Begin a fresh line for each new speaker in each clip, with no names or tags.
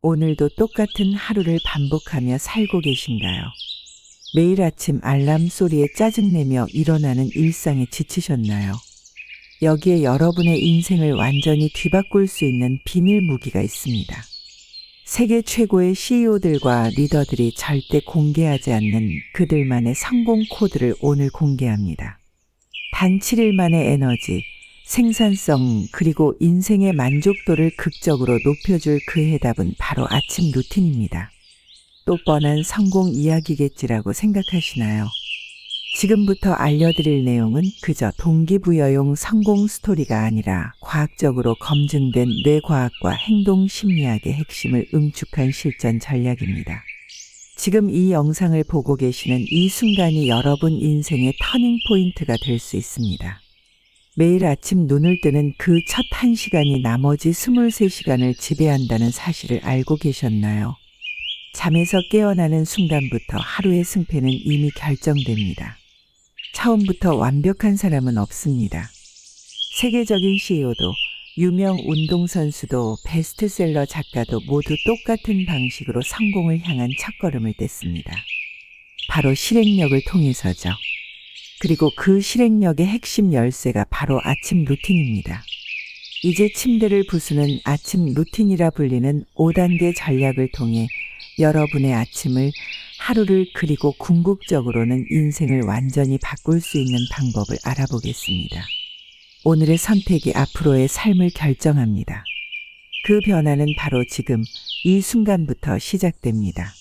오늘도 똑같은 하루를 반복하며 살고 계신가요? 매일 아침 알람 소리에 짜증내며 일어나는 일상에 지치셨나요? 여기에 여러분의 인생을 완전히 뒤바꿀 수 있는 비밀 무기가 있습니다. 세계 최고의 CEO들과 리더들이 절대 공개하지 않는 그들만의 성공 코드를 오늘 공개합니다. 단 7일 만의 에너지, 생산성, 그리고 인생의 만족도를 극적으로 높여줄 그 해답은 바로 아침 루틴입니다. 또 뻔한 성공 이야기겠지라고 생각하시나요? 지금부터 알려드릴 내용은 그저 동기부여용 성공 스토리가 아니라 과학적으로 검증된 뇌과학과 행동심리학의 핵심을 응축한 실전 전략입니다. 지금 이 영상을 보고 계시는 이 순간이 여러분 인생의 터닝포인트가 될 수 있습니다. 매일 아침 눈을 뜨는 그 첫 1시간이 나머지 23시간을 지배한다는 사실을 알고 계셨나요? 잠에서 깨어나는 순간부터 하루의 승패는 이미 결정됩니다. 처음부터 완벽한 사람은 없습니다. 세계적인 CEO도, 유명 운동선수도, 베스트셀러 작가도 모두 똑같은 방식으로 성공을 향한 첫걸음을 뗐습니다. 바로 실행력을 통해서죠. 그리고 그 실행력의 핵심 열쇠가 바로 아침 루틴입니다. 이제 침대를 부수는 아침 루틴이라 불리는 5단계 전략을 통해 여러분의 아침을, 하루를, 그리고 궁극적으로는 인생을 완전히 바꿀 수 있는 방법을 알아보겠습니다. 오늘의 선택이 앞으로의 삶을 결정합니다. 그 변화는 바로 지금, 이 순간부터 시작됩니다.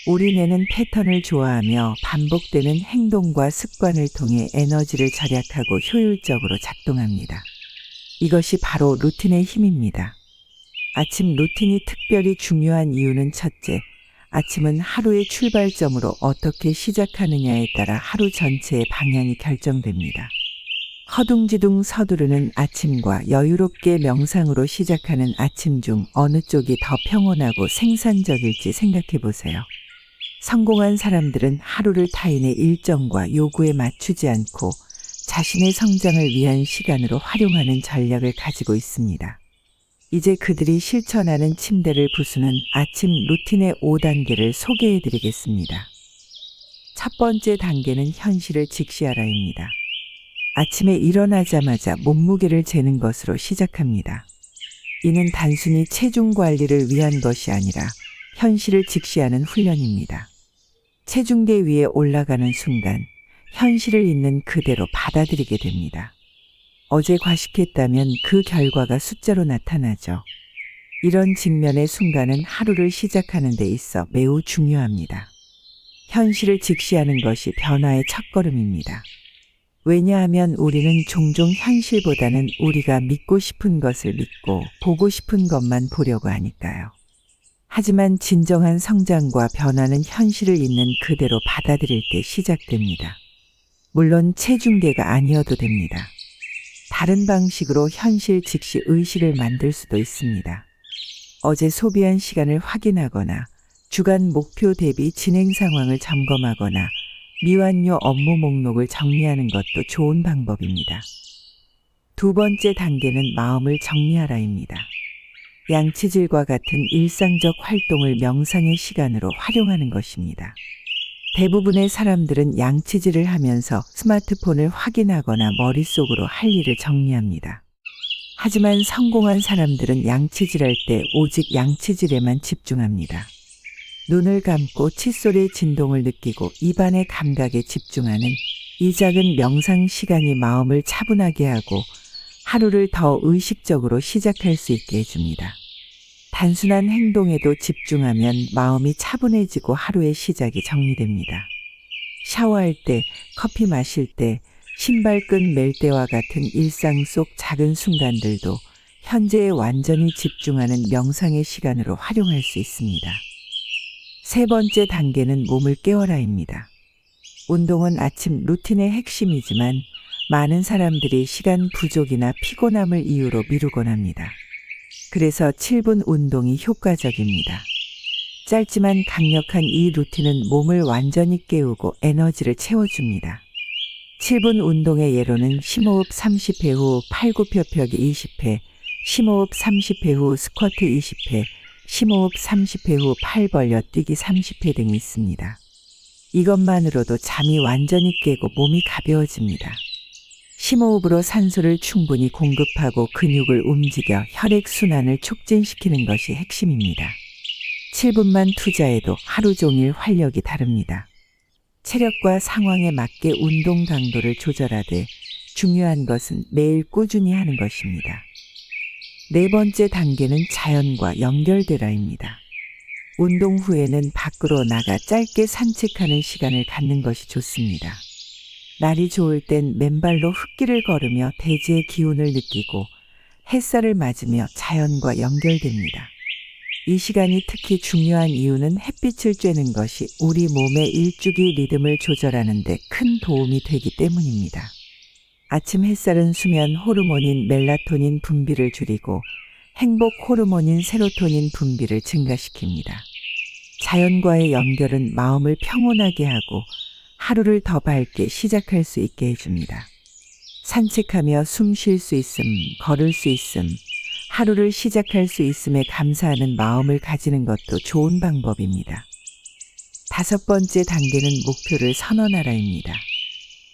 우리 뇌는 패턴을 좋아하며 반복되는 행동과 습관을 통해 에너지를 절약하고 효율적으로 작동합니다. 이것이 바로 루틴의 힘입니다. 아침 루틴이 특별히 중요한 이유는 첫째, 아침은 하루의 출발점으로 어떻게 시작하느냐에 따라 하루 전체의 방향이 결정됩니다. 허둥지둥 서두르는 아침과 여유롭게 명상으로 시작하는 아침 중 어느 쪽이 더 평온하고 생산적일지 생각해 보세요. 성공한 사람들은 하루를 타인의 일정과 요구에 맞추지 않고 자신의 성장을 위한 시간으로 활용하는 전략을 가지고 있습니다. 이제 그들이 실천하는 침대를 부수는 아침 루틴의 5단계를 소개해 드리겠습니다. 첫 번째 단계는 현실을 직시하라입니다. 아침에 일어나자마자 몸무게를 재는 것으로 시작합니다. 이는 단순히 체중 관리를 위한 것이 아니라 현실을 직시하는 훈련입니다. 체중계 위에 올라가는 순간 현실을 있는 그대로 받아들이게 됩니다. 어제 과식했다면 그 결과가 숫자로 나타나죠. 이런 직면의 순간은 하루를 시작하는 데 있어 매우 중요합니다. 현실을 직시하는 것이 변화의 첫걸음입니다. 왜냐하면 우리는 종종 현실보다는 우리가 믿고 싶은 것을 믿고 보고 싶은 것만 보려고 하니까요. 하지만 진정한 성장과 변화는 현실을 있는 그대로 받아들일 때 시작됩니다. 물론 체중계가 아니어도 됩니다. 다른 방식으로 현실 직시 의식을 만들 수도 있습니다. 어제 소비한 시간을 확인하거나 주간 목표 대비 진행 상황을 점검하거나 미완료 업무 목록을 정리하는 것도 좋은 방법입니다. 두 번째 단계는 마음을 정리하라입니다. 양치질과 같은 일상적 활동을 명상의 시간으로 활용하는 것입니다. 대부분의 사람들은 양치질을 하면서 스마트폰을 확인하거나 머릿속으로 할 일을 정리합니다. 하지만 성공한 사람들은 양치질할 때 오직 양치질에만 집중합니다. 눈을 감고 칫솔의 진동을 느끼고 입안의 감각에 집중하는 이 작은 명상 시간이 마음을 차분하게 하고 하루를 더 의식적으로 시작할 수 있게 해줍니다. 단순한 행동에도 집중하면 마음이 차분해지고 하루의 시작이 정리됩니다. 샤워할 때, 커피 마실 때, 신발끈 멜 때와 같은 일상 속 작은 순간들도 현재에 완전히 집중하는 명상의 시간으로 활용할 수 있습니다. 세 번째 단계는 몸을 깨워라입니다. 운동은 아침 루틴의 핵심이지만 많은 사람들이 시간 부족이나 피곤함을 이유로 미루곤 합니다. 그래서 7분 운동이 효과적입니다. 짧지만 강력한 이 루틴은 몸을 완전히 깨우고 에너지를 채워줍니다. 7분 운동의 예로는 심호흡 30회 후 팔굽혀펴기 20회, 심호흡 30회 후 스쿼트 20회, 심호흡 30회 후 팔 벌려 뛰기 30회 등이 있습니다. 이것만으로도 잠이 완전히 깨고 몸이 가벼워집니다. 심호흡으로 산소를 충분히 공급하고 근육을 움직여 혈액순환을 촉진시키는 것이 핵심입니다. 7분만 투자해도 하루 종일 활력이 다릅니다. 체력과 상황에 맞게 운동 강도를 조절하되 중요한 것은 매일 꾸준히 하는 것입니다. 네 번째 단계는 자연과 연결되라입니다. 운동 후에는 밖으로 나가 짧게 산책하는 시간을 갖는 것이 좋습니다. 날이 좋을 땐 맨발로 흙길을 걸으며 대지의 기운을 느끼고 햇살을 맞으며 자연과 연결됩니다. 이 시간이 특히 중요한 이유는 햇빛을 쬐는 것이 우리 몸의 일주기 리듬을 조절하는 데 큰 도움이 되기 때문입니다. 아침 햇살은 수면 호르몬인 멜라토닌 분비를 줄이고 행복 호르몬인 세로토닌 분비를 증가시킵니다. 자연과의 연결은 마음을 평온하게 하고 하루를 더 밝게 시작할 수 있게 해줍니다. 산책하며 숨 쉴 수 있음, 걸을 수 있음, 하루를 시작할 수 있음에 감사하는 마음을 가지는 것도 좋은 방법입니다. 다섯 번째 단계는 목표를 선언하라입니다.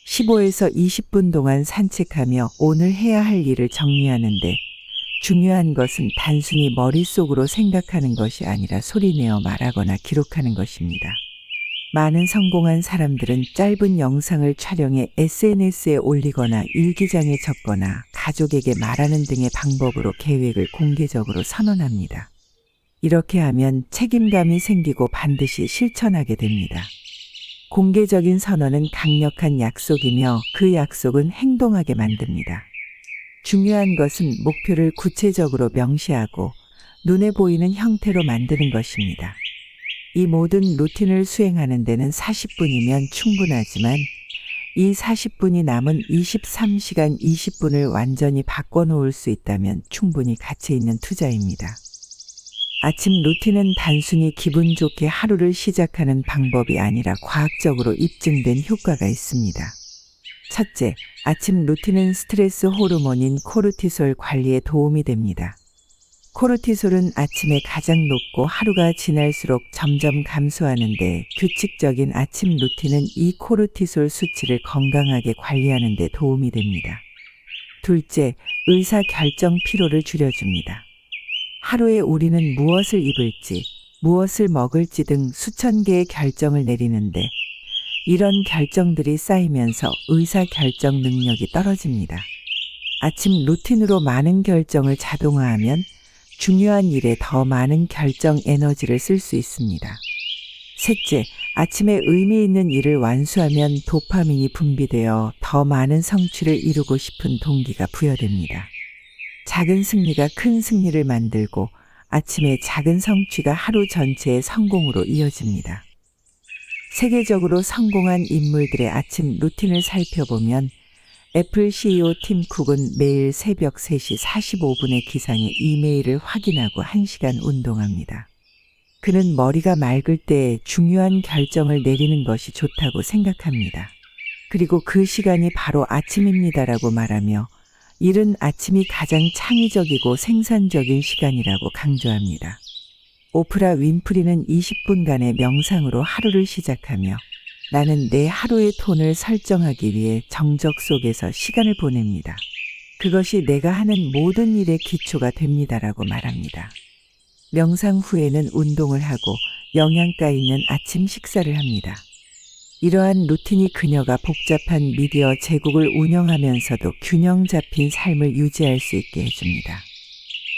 15에서 20분 동안 산책하며 오늘 해야 할 일을 정리하는데 중요한 것은 단순히 머릿속으로 생각하는 것이 아니라 소리내어 말하거나 기록하는 것입니다. 많은 성공한 사람들은 짧은 영상을 촬영해 SNS에 올리거나 일기장에 적거나 가족에게 말하는 등의 방법으로 계획을 공개적으로 선언합니다. 이렇게 하면 책임감이 생기고 반드시 실천하게 됩니다. 공개적인 선언은 강력한 약속이며 그 약속은 행동하게 만듭니다. 중요한 것은 목표를 구체적으로 명시하고 눈에 보이는 형태로 만드는 것입니다. 이 모든 루틴을 수행하는 데는 40분이면 충분하지만 이 40분이 남은 23시간 20분을 완전히 바꿔놓을 수 있다면 충분히 가치 있는 투자입니다. 아침 루틴은 단순히 기분 좋게 하루를 시작하는 방법이 아니라 과학적으로 입증된 효과가 있습니다. 첫째, 아침 루틴은 스트레스 호르몬인 코르티솔 관리에 도움이 됩니다. 코르티솔은 아침에 가장 높고 하루가 지날수록 점점 감소하는데 규칙적인 아침 루틴은 이 코르티솔 수치를 건강하게 관리하는 데 도움이 됩니다. 둘째, 의사결정 피로를 줄여줍니다. 하루에 우리는 무엇을 입을지, 무엇을 먹을지 등 수천 개의 결정을 내리는데 이런 결정들이 쌓이면서 의사결정 능력이 떨어집니다. 아침 루틴으로 많은 결정을 자동화하면 중요한 일에 더 많은 결정 에너지를 쓸 수 있습니다. 셋째, 아침에 의미 있는 일을 완수하면 도파민이 분비되어 더 많은 성취를 이루고 싶은 동기가 부여됩니다. 작은 승리가 큰 승리를 만들고 아침의 작은 성취가 하루 전체의 성공으로 이어집니다. 세계적으로 성공한 인물들의 아침 루틴을 살펴보면 애플 CEO 팀 쿡은 매일 새벽 3시 45분에 기상해 이메일을 확인하고 1시간 운동합니다. 그는 머리가 맑을 때 중요한 결정을 내리는 것이 좋다고 생각합니다. 그리고 그 시간이 바로 아침입니다라고 말하며 이른 아침이 가장 창의적이고 생산적인 시간이라고 강조합니다. 오프라 윈프리는 20분간의 명상으로 하루를 시작하며 나는 내 하루의 톤을 설정하기 위해 정적 속에서 시간을 보냅니다. 그것이 내가 하는 모든 일의 기초가 됩니다라고 말합니다. 명상 후에는 운동을 하고 영양가 있는 아침 식사를 합니다. 이러한 루틴이 그녀가 복잡한 미디어 제국을 운영하면서도 균형 잡힌 삶을 유지할 수 있게 해줍니다.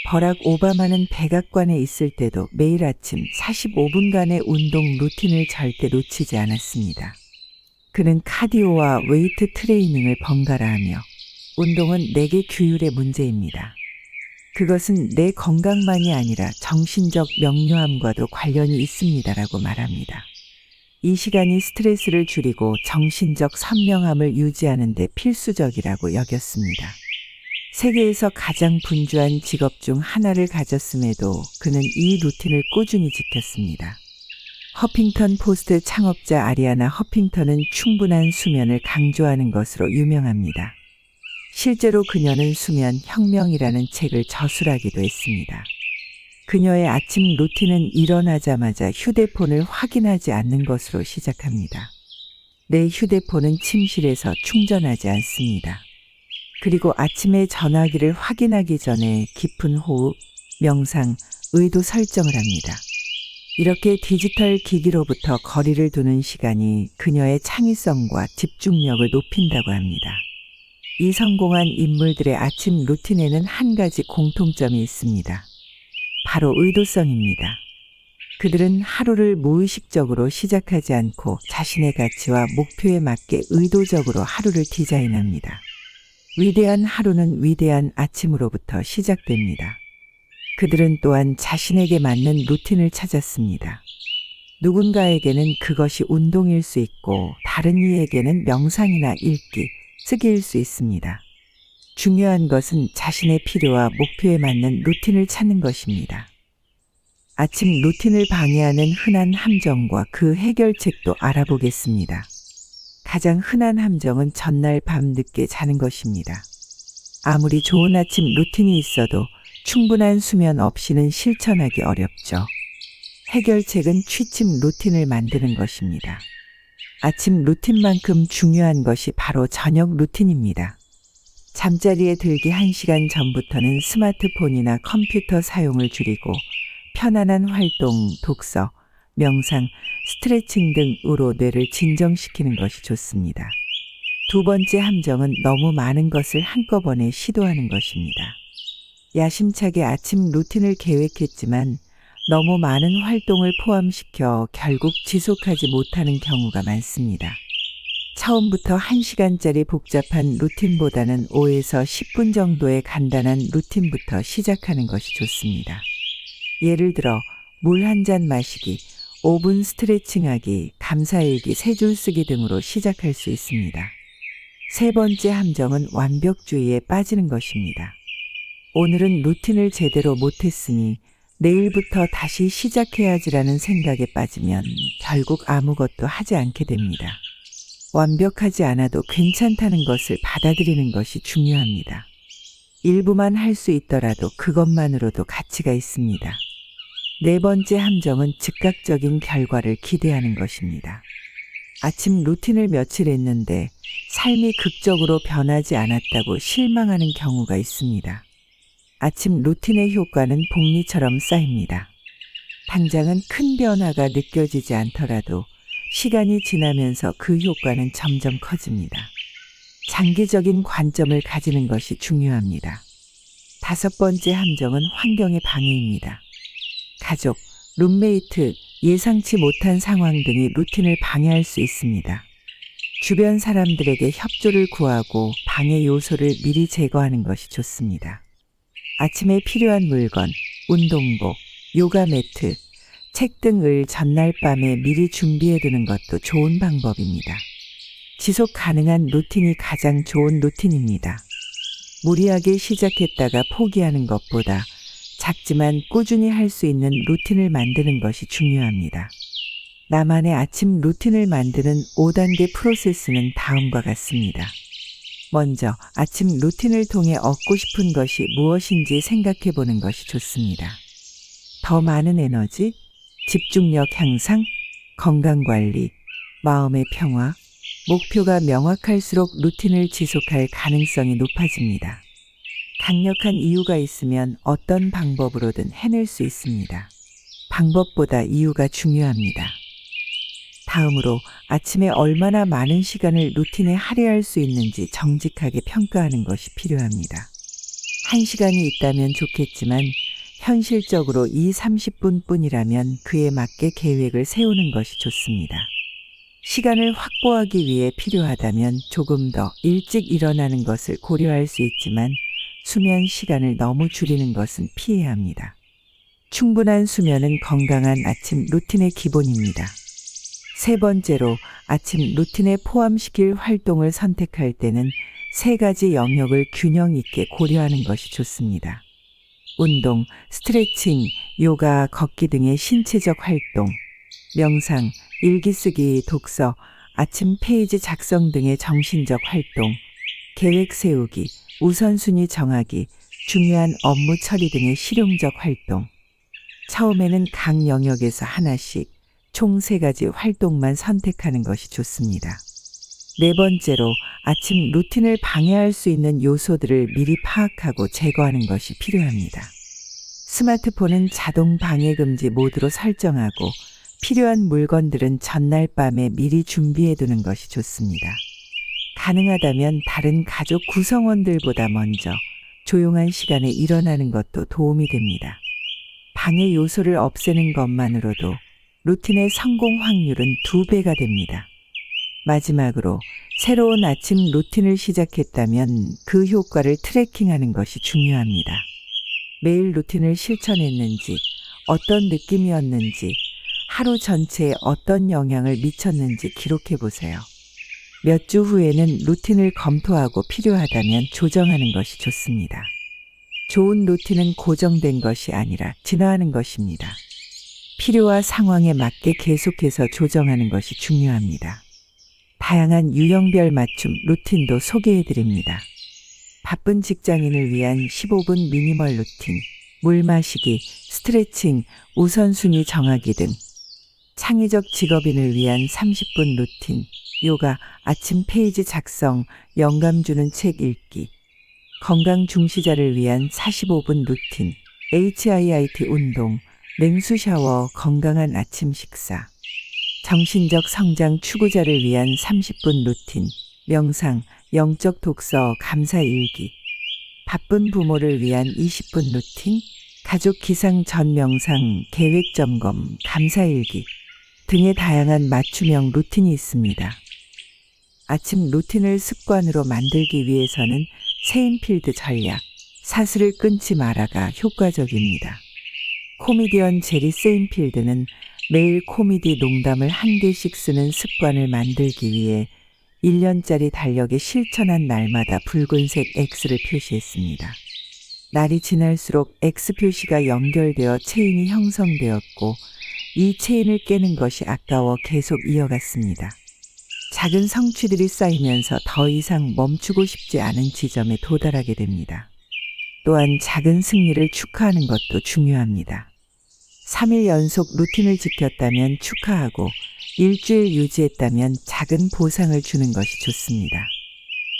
버락 오바마는 백악관에 있을 때도 매일 아침 45분간의 운동 루틴을 절대 놓치지 않았습니다. 그는 카디오와 웨이트 트레이닝을 번갈아 하며 운동은 내게 규율의 문제입니다. 그것은 내 건강만이 아니라 정신적 명료함과도 관련이 있습니다라고 말합니다. 이 시간이 스트레스를 줄이고 정신적 선명함을 유지하는 데 필수적이라고 여겼습니다. 세계에서 가장 분주한 직업 중 하나를 가졌음에도 그는 이 루틴을 꾸준히 지켰습니다. 허핑턴 포스트 창업자 아리아나 허핑턴은 충분한 수면을 강조하는 것으로 유명합니다. 실제로 그녀는 수면 혁명이라는 책을 저술하기도 했습니다. 그녀의 아침 루틴은 일어나자마자 휴대폰을 확인하지 않는 것으로 시작합니다. 내 휴대폰은 침실에서 충전하지 않습니다. 그리고 아침에 전화기를 확인하기 전에 깊은 호흡, 명상, 의도 설정을 합니다. 이렇게 디지털 기기로부터 거리를 두는 시간이 그녀의 창의성과 집중력을 높인다고 합니다. 이 성공한 인물들의 아침 루틴에는 한 가지 공통점이 있습니다. 바로 의도성입니다. 그들은 하루를 무의식적으로 시작하지 않고 자신의 가치와 목표에 맞게 의도적으로 하루를 디자인합니다. 위대한 하루는 위대한 아침으로부터 시작됩니다. 그들은 또한 자신에게 맞는 루틴을 찾았습니다. 누군가에게는 그것이 운동일 수 있고 다른 이에게는 명상이나 읽기, 쓰기일 수 있습니다. 중요한 것은 자신의 필요와 목표에 맞는 루틴을 찾는 것입니다. 아침 루틴을 방해하는 흔한 함정과 그 해결책도 알아보겠습니다. 가장 흔한 함정은 전날 밤 늦게 자는 것입니다. 아무리 좋은 아침 루틴이 있어도 충분한 수면 없이는 실천하기 어렵죠. 해결책은 취침 루틴을 만드는 것입니다. 아침 루틴만큼 중요한 것이 바로 저녁 루틴입니다. 잠자리에 들기 1시간 전부터는 스마트폰이나 컴퓨터 사용을 줄이고 편안한 활동, 독서, 명상, 스트레칭 등으로 뇌를 진정시키는 것이 좋습니다. 두 번째 함정은 너무 많은 것을 한꺼번에 시도하는 것입니다. 야심차게 아침 루틴을 계획했지만 너무 많은 활동을 포함시켜 결국 지속하지 못하는 경우가 많습니다. 처음부터 1시간짜리 복잡한 루틴보다는 5에서 10분 정도의 간단한 루틴부터 시작하는 것이 좋습니다. 예를 들어 물 한 잔 마시기, 5분 스트레칭하기, 감사일기 3줄 쓰기 등으로 시작할 수 있습니다. 세 번째 함정은 완벽주의에 빠지는 것입니다. 오늘은 루틴을 제대로 못했으니 내일부터 다시 시작해야지라는 생각에 빠지면 결국 아무것도 하지 않게 됩니다. 완벽하지 않아도 괜찮다는 것을 받아들이는 것이 중요합니다. 일부만 할 수 있더라도 그것만으로도 가치가 있습니다. 네 번째 함정은 즉각적인 결과를 기대하는 것입니다. 아침 루틴을 며칠 했는데 삶이 극적으로 변하지 않았다고 실망하는 경우가 있습니다. 아침 루틴의 효과는 복리처럼 쌓입니다. 당장은 큰 변화가 느껴지지 않더라도 시간이 지나면서 그 효과는 점점 커집니다. 장기적인 관점을 가지는 것이 중요합니다. 다섯 번째 함정은 환경의 방해입니다. 가족, 룸메이트, 예상치 못한 상황 등이 루틴을 방해할 수 있습니다. 주변 사람들에게 협조를 구하고 방해 요소를 미리 제거하는 것이 좋습니다. 아침에 필요한 물건, 운동복, 요가 매트, 책 등을 전날 밤에 미리 준비해 두는 것도 좋은 방법입니다. 지속 가능한 루틴이 가장 좋은 루틴입니다. 무리하게 시작했다가 포기하는 것보다 작지만 꾸준히 할 수 있는 루틴을 만드는 것이 중요합니다. 나만의 아침 루틴을 만드는 5단계 프로세스는 다음과 같습니다. 먼저 아침 루틴을 통해 얻고 싶은 것이 무엇인지 생각해 보는 것이 좋습니다. 더 많은 에너지, 집중력 향상, 건강관리, 마음의 평화, 목표가 명확할수록 루틴을 지속할 가능성이 높아집니다. 강력한 이유가 있으면 어떤 방법으로든 해낼 수 있습니다. 방법보다 이유가 중요합니다. 다음으로 아침에 얼마나 많은 시간을 루틴에 할애할 수 있는지 정직하게 평가하는 것이 필요합니다. 1시간이 있다면 좋겠지만 현실적으로 30분 뿐이라면 그에 맞게 계획을 세우는 것이 좋습니다. 시간을 확보하기 위해 필요하다면 조금 더 일찍 일어나는 것을 고려할 수 있지만 수면 시간을 너무 줄이는 것은 피해야 합니다. 충분한 수면은 건강한 아침 루틴의 기본입니다. 세 번째로 아침 루틴에 포함시킬 활동을 선택할 때는 3가지 영역을 균형 있게 고려하는 것이 좋습니다. 운동, 스트레칭, 요가, 걷기 등의 신체적 활동, 명상, 일기쓰기, 독서, 아침 페이지 작성 등의 정신적 활동, 계획 세우기, 우선순위 정하기, 중요한 업무 처리 등의 실용적 활동. 처음에는 각 영역에서 하나씩 총 3가지 활동만 선택하는 것이 좋습니다. 네 번째로 아침 루틴을 방해할 수 있는 요소들을 미리 파악하고 제거하는 것이 필요합니다. 스마트폰은 자동 방해 금지 모드로 설정하고 필요한 물건들은 전날 밤에 미리 준비해 두는 것이 좋습니다. 가능하다면 다른 가족 구성원들보다 먼저 조용한 시간에 일어나는 것도 도움이 됩니다. 방해 요소를 없애는 것만으로도 루틴의 성공 확률은 2배가 됩니다. 마지막으로 새로운 아침 루틴을 시작했다면 그 효과를 트래킹하는 것이 중요합니다. 매일 루틴을 실천했는지, 어떤 느낌이었는지, 하루 전체에 어떤 영향을 미쳤는지 기록해 보세요. 몇 주 후에는 루틴을 검토하고 필요하다면 조정하는 것이 좋습니다. 좋은 루틴은 고정된 것이 아니라 진화하는 것입니다. 필요와 상황에 맞게 계속해서 조정하는 것이 중요합니다. 다양한 유형별 맞춤 루틴도 소개해 드립니다. 바쁜 직장인을 위한 15분 미니멀 루틴, 물 마시기, 스트레칭, 우선순위 정하기 등 창의적 직업인을 위한 30분 루틴, 요가, 아침 페이지 작성, 영감 주는 책 읽기, 건강 중시자를 위한 45분 루틴, HIIT 운동, 냉수 샤워, 건강한 아침 식사, 정신적 성장 추구자를 위한 30분 루틴, 명상, 영적 독서, 감사 일기, 바쁜 부모를 위한 20분 루틴, 가족 기상 전 명상, 계획 점검, 감사 일기 등의 다양한 맞춤형 루틴이 있습니다. 아침 루틴을 습관으로 만들기 위해서는 세인필드 전략, 사슬을 끊지 마라가 효과적입니다. 코미디언 제리 세인필드는 매일 코미디 농담을 1개씩 쓰는 습관을 만들기 위해 1년짜리 달력에 실천한 날마다 붉은색 X를 표시했습니다. 날이 지날수록 X 표시가 연결되어 체인이 형성되었고 이 체인을 깨는 것이 아까워 계속 이어갔습니다. 작은 성취들이 쌓이면서 더 이상 멈추고 싶지 않은 지점에 도달하게 됩니다. 또한 작은 승리를 축하하는 것도 중요합니다. 3일 연속 루틴을 지켰다면 축하하고 일주일 유지했다면 작은 보상을 주는 것이 좋습니다.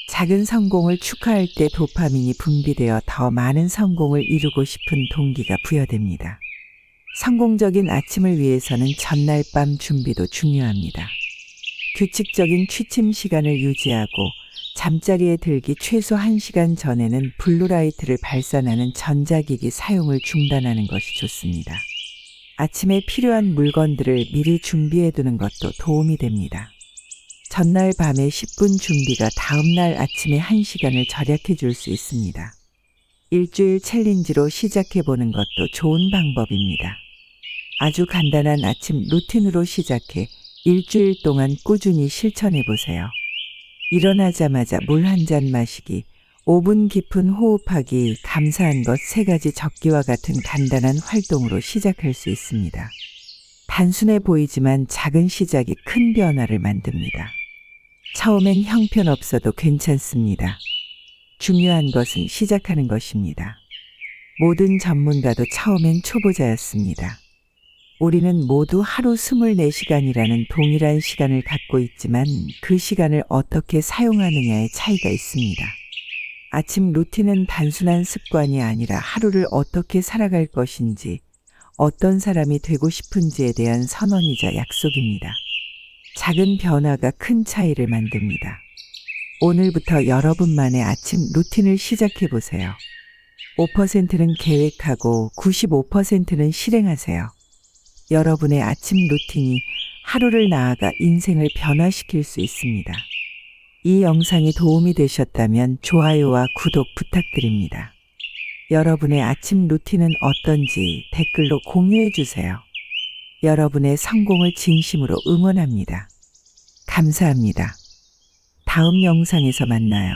작은 성공을 축하할 때 도파민이 분비되어 더 많은 성공을 이루고 싶은 동기가 부여됩니다. 성공적인 아침을 위해서는 전날 밤 준비도 중요합니다. 규칙적인 취침 시간을 유지하고 잠자리에 들기 최소 1시간 전에는 블루라이트를 발산하는 전자기기 사용을 중단하는 것이 좋습니다. 아침에 필요한 물건들을 미리 준비해 두는 것도 도움이 됩니다. 전날 밤에 10분 준비가 다음날 아침에 1시간을 절약해 줄 수 있습니다. 일주일 챌린지로 시작해 보는 것도 좋은 방법입니다. 아주 간단한 아침 루틴으로 시작해 일주일 동안 꾸준히 실천해 보세요. 일어나자마자 물 1잔 마시기, 5분 깊은 호흡하기, 감사한 것 3가지 적기와 같은 간단한 활동으로 시작할 수 있습니다. 단순해 보이지만 작은 시작이 큰 변화를 만듭니다. 처음엔 형편없어도 괜찮습니다. 중요한 것은 시작하는 것입니다. 모든 전문가도 처음엔 초보자였습니다. 우리는 모두 하루 24시간이라는 동일한 시간을 갖고 있지만 그 시간을 어떻게 사용하느냐에 차이가 있습니다. 아침 루틴은 단순한 습관이 아니라 하루를 어떻게 살아갈 것인지, 어떤 사람이 되고 싶은지에 대한 선언이자 약속입니다. 작은 변화가 큰 차이를 만듭니다. 오늘부터 여러분만의 아침 루틴을 시작해 보세요. 5%는 계획하고 95%는 실행하세요. 여러분의 아침 루틴이 하루를 나아가 인생을 변화시킬 수 있습니다. 이 영상이 도움이 되셨다면 좋아요와 구독 부탁드립니다. 여러분의 아침 루틴은 어떤지 댓글로 공유해 주세요. 여러분의 성공을 진심으로 응원합니다. 감사합니다. 다음 영상에서 만나요.